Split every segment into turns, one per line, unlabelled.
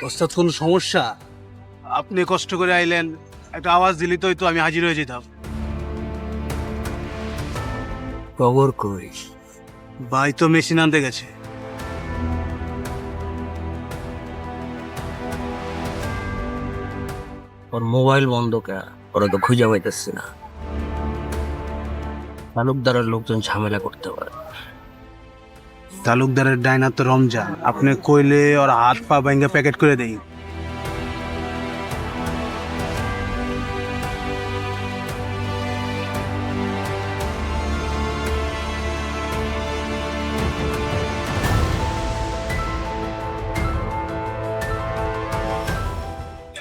ওস্তাদ কোনো সমস্যা? আপনি কষ্ট করে আইলেন, একটা আওয়াজ দিলি তো আমি হাজির হয়ে যেতাম।
খবর কই?
ভাই তো মেশিন আনতে গেছে।
ওর মোবাইল বন্ধ কে? ওরা তো খুঁজে পাইতেছে না। তালুকদারের লোকজন ঝামেলা করতে পারে।
তালুকদারের ডাইনার তো রমজান, আপনি কইলে ওর হাত পা ভেঙে প্যাকেট করে দেই।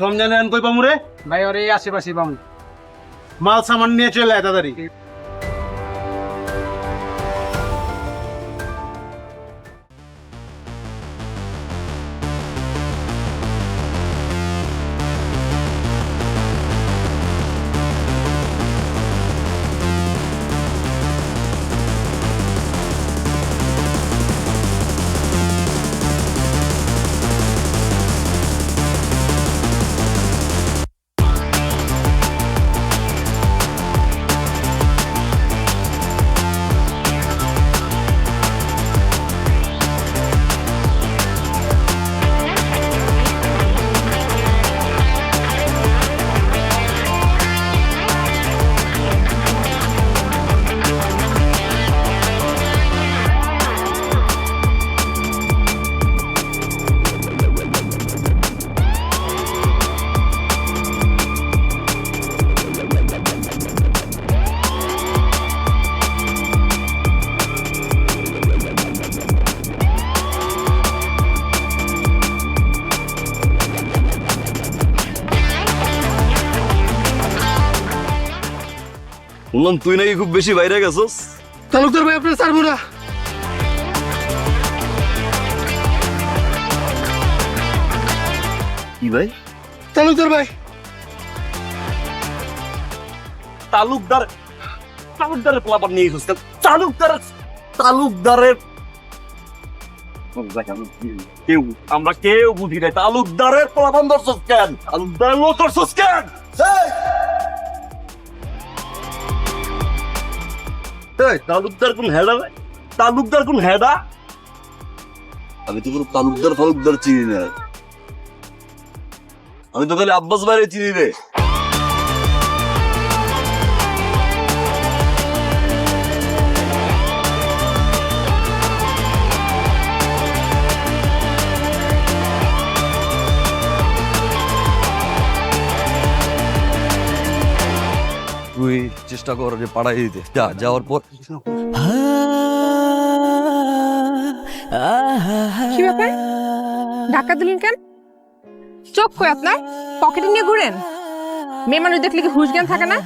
রমজানে আন কই পামু রে?
ভাই ওর এই আশেপাশে পাবো।
মাল সামান নিয়ে চলে আয় তাড়াতাড়ি।
শুনলাম তুই নাকি খুব বেশি বাইরে গেছস।
তালুকদার ভাই আপনার ছাড়বো না।
কি ভাই?
তালুকদার ভাই
তালুকদার তালুকদারের পোলাপান নিয়ে গেছস কেন? তালুকদারের কেউ আমরা কেউ বুঝি নাই। তালুকদারের পোলাপান ধরছস কেন? তালুকদারের লোক ধরছস কেন? তালুকদার কোন হেডা? তালুকদার কোন হেডা? আমি তো কোনো তালুকদার ফালুকদার চিনি না। আমি তো খালি আব্বাস ভাইরে চিনি রে। তুই চেষ্টা কর যে পাড়াই দিতে। যাওয়ার পর
কি ব্যাপার? ধাক্কা দিলেন কেন? চোখ কই আপনার? পকেটে নিয়ে ঘুরেন? মেয়ে মানুষ দেখলে কি হুঁশ জ্ঞান থাকে না?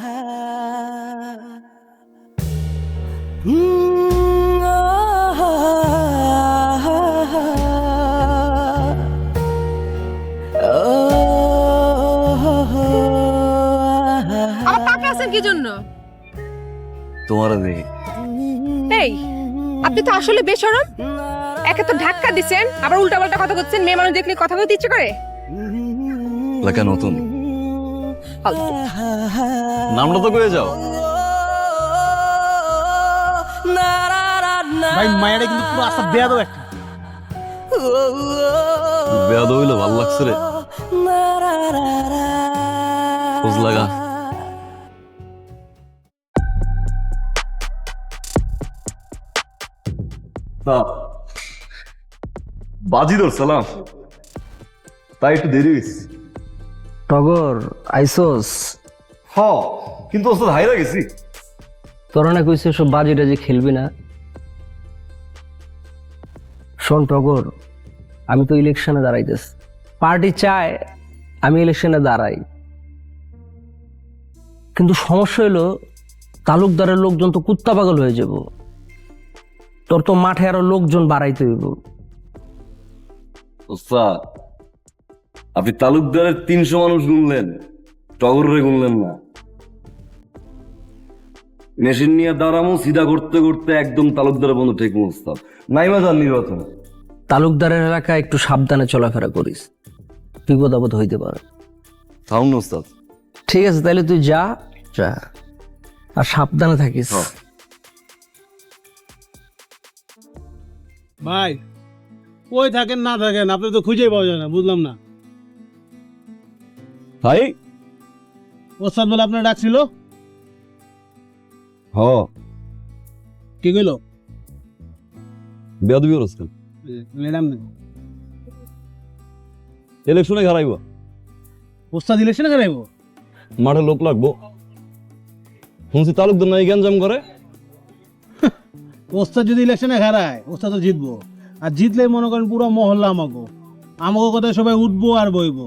আবার তাকে আছেন কি জন্য?
তোমার দেখি
এই, আপনি তো আসলে বেশরম। একে তো ধাক্কা দিচ্ছেন, আবার উল্টাপাল্টা কথা বলছেন। মেয়ে মানুষ দেখলে কথা বলতে ইচ্ছে করে?
লেখা নতুন
ফালতু।
নামটা তো কয়ে যাও।
ভাই মায়েরা কিন্তু পুরো আস্তা বেয়াদব একটা।
বেয়াদ হইলো ভাল লাগছে রে। খোঁজ লাগা। বাজি ধরছিলাম তাই একটু দেরি হয়েছে।
টগর আইসোস?
হ, কিন্তু ওস্তাদ হাইরা গেছি।
তোরা না কইছে সব বাজি টাজি খেলবি না? শোন টগর, আমি তো ইলেকশনে দাঁড়াইতেছি। পার্টি চায় আমি ইলেকশনে দাঁড়াই, কিন্তু সমস্যা হলো তালুকদারের লোকজন তো কুত্তা পাগল হয়ে যাব। তোর তো মাঠে আরো লোকজন বাড়াইতে হইব।
ওস্তাদ, আপনি তালুকদারের 300 মানুষ গুনলেন, টগরে গুনলেন না। মেশিন নিয়ে দাঁড়ামো, সিধা করতে করতে একদম তালুকদারের বন্ধু ঠিক ওস্তাদ। নাইমা যান নির্বাচন।
তালুকদারের এলাকায় একটু সাবধানে চলাফেরা করিস। বিপদ আপদ হইতে পারে।
থাম না ওস্তাদ।
ঠিক আছে, তাহলে তুই যা যা, আর সাবধানে থাকিস।
হ্যাঁ।
ভাই কই থাকেন না থাকেন আপনি তো খুঁজেই পাওয়া যায় না, বুঝলাম না।
ভাই
ওস্তাদ বলে আপনার ডাকছিল,
হ
কি কইল?
বেয়াদবি করছেন,
ম্যাডাম
ইলেকশনে হারাইব,
ওস্তাদ ইলেকশনে করাইব?
মাঠে লোক লাগবো, শুনছি তালুকদার নাই গ্যাঞ্জাম করে।
ওস্তাদ যদি ইলেকশনে হারায় ওস্তাদ তো জিতবো, আর জিতলে মনে করেন পুরো মহল্লা আমাকে আমাকে কথায় সবাই উঠবো আর বইবো,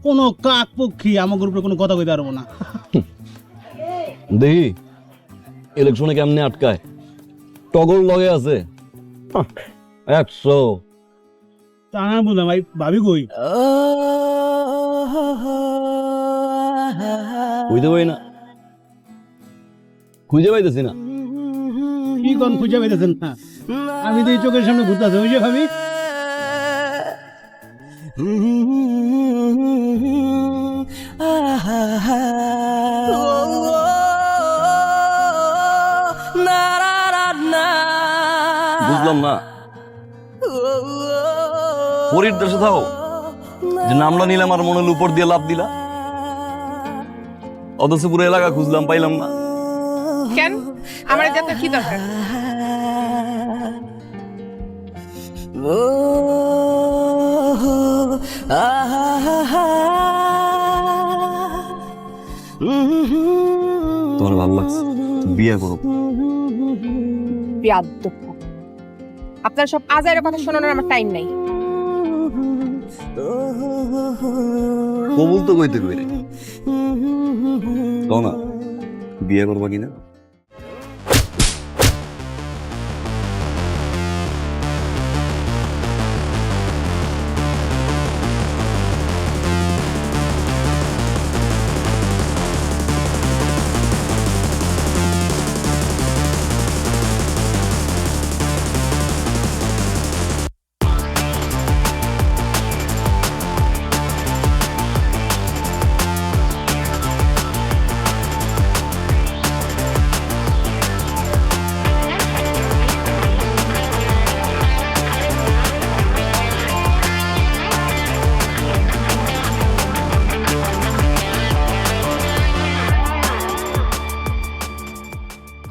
কোনো কাক পক্ষী আমাকে উপরে কোনো কথা কইতে পারবো না।
দেখি ইলেকশনে কেমনে আটকায়, টগর লগে আছে 100।
তা না বুঝলাম ভাই, ভাবি কই?
বুঝতে পারি না, খুঁজে পাইতেছি না।
কি কোন খুঁজে পাইতেছেন না? আমি তো এই চোখের সামনে ঘুরতেছি, ওই যে ভাবি।
বুঝলাম না, পরীর দেশে থাও যে নামলা নিলাম আর মনে উপর দিয়ে লাভ দিলা, অথচ পুরো এলাকা খুঁজলাম পাইলাম না।
কেন আমার এটা তো কি দরকার?
তোমার ভালো লাগছে, বিয়ে করো।
বিয়াদ্দপ। আপনার সব আজাইরা কথা শোনানোর আমার টাইম নাই।
কবুল তো কইতে কইরে কও না, বিয়ে করবা কিনা?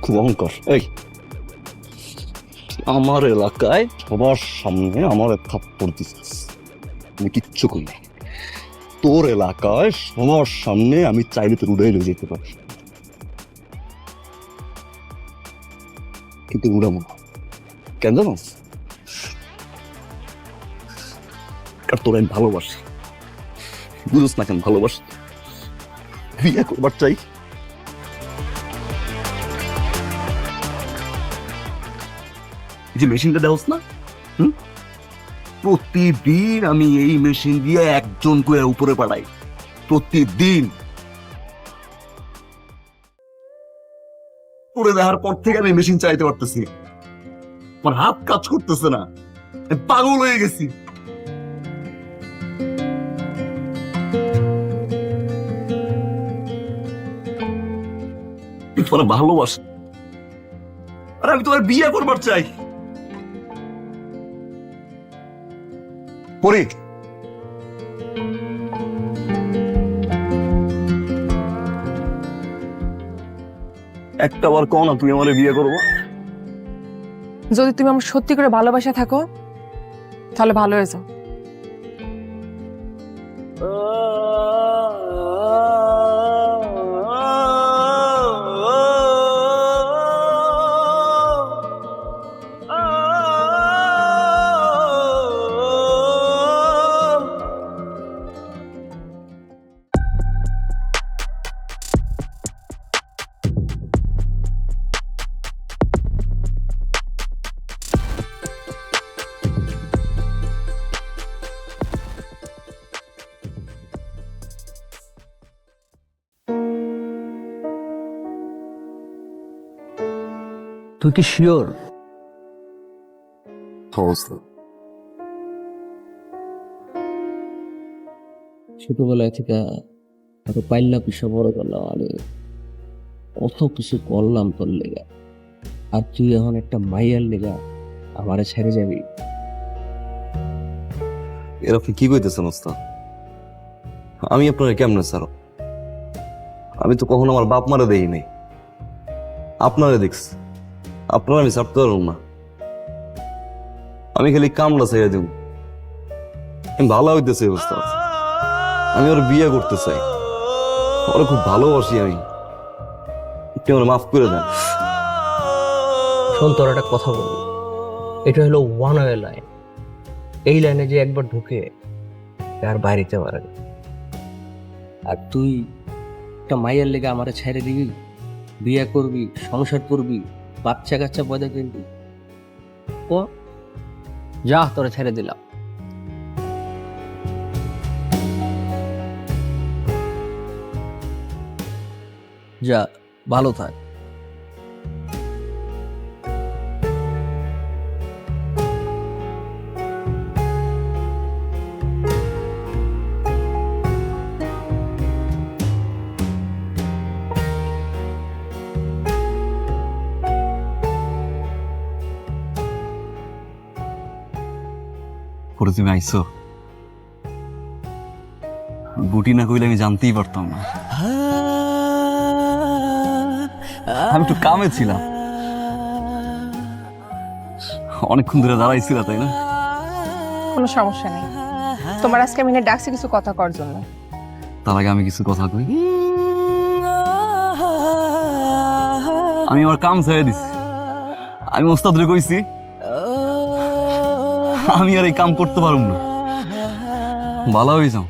খুব অহংকার। এই আমার এলাকায় সবার সামনে আমার থাপ্পড় দিছিস, আমি কিচ্ছু করি নাই। তোর এলাকায় সবার সামনে আমি চাইলে তোর উড়াই লয়ে যেতে পারি, কিন্তু উড়াবো না। কেন জানো? আর তোর আমি ভালোবাসি, বুঝোস না কেন ভালোবাসি? বিয়ে করবার চাই। যে মেশিনটা দেওস না, প্রতিদিন আমি এই মেশিন দিয়ে একজন করে উপরে পাঠাই, প্রতিদিন। করে দেওয়ার পর থেকে আমি মেশিন চাইতে পারতেছি, আমার হাত কাজ করতেছে না, আমি পাগল হয়ে গেছি। তোমার ভালোবাসা, আর আমি তোমার বিয়ে করবার চাই। পরে একটা বার কও না তুমি আমারে বিয়ে করবো?
যদি তুমি আমার সত্যি করে ভালোবাসা থাকো তাহলে ভালো হয়ে যাও।
তুই কি শিওর? ছোটবেলায় থেকে আরো পাইল্লা পিসা বড় করলাম, আমি কত কিছু করলাম তোর লেগা, আর তুই এখন একটা মাইয়ার লেগা আমারে ছেড়ে যাবি?
এর আপনি কি কইতেছেন ওস্তাদ? আমি আপনার কেমনে স্যার? আমি তো কখনো আমার বাপ মারা দেই নাই, আপনারে দেখছি। আপনার আমি ছাড়তে পারব না। আমি খালি কামলা চাইয়া দিব। আমি ভালো হইতেছে ওস্তাদ, আমি ওর বিয়ে করতে চাই, ওরা খুব ভালোবাসি আমি। একটু আমার মাফ করে দেন।
শোন, তোর একটা কথা বলি, এটা হলো ওয়ান ওয়ে লাইন। এই লাইনে যে একবার ঢুকে আর বাইরেতে পারে না। আর তুই একটা মাইয়ার লেগে আমারে ছেড়ে দিবি, বিয়ে করবি, সংসার করবি, বাচ্চা কাচ্চা পয়দা করবি? ও যা, তোরে ছেড়ে দিলাম। যা, ভালো থাক।
পরে তুমি আইসো, বুটি না কইলে আমি জানতেই পারতাম না। আমি একটু কামে ছিলাম, অনেকক্ষণ ধরে দাঁড়াইছিল, তাই না?
কোনো সমস্যা নেই, তোমার আজকে আমি না ডাকছি কিছু কথা করার জন্য।
তার আগে আমি কিছু কথা কই। আমি আমার কাম ছেড়ে দিছি। আমি ওস্তাদরে কইছি আমি আর এই কাম করতে পারব না। ভালো হয়ে যাও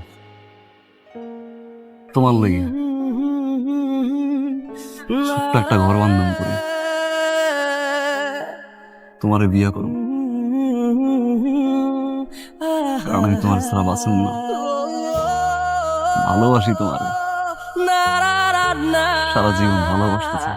তোমার লেগে, ছোট্ট একটা ঘর বান্ধব করে তোমারে বিয়ে করব, কারণ আমি তোমার ছাড়া বাঁচব না। ভালোবাসি তোমারে, সারা জীবন ভালোবাসতে চাই।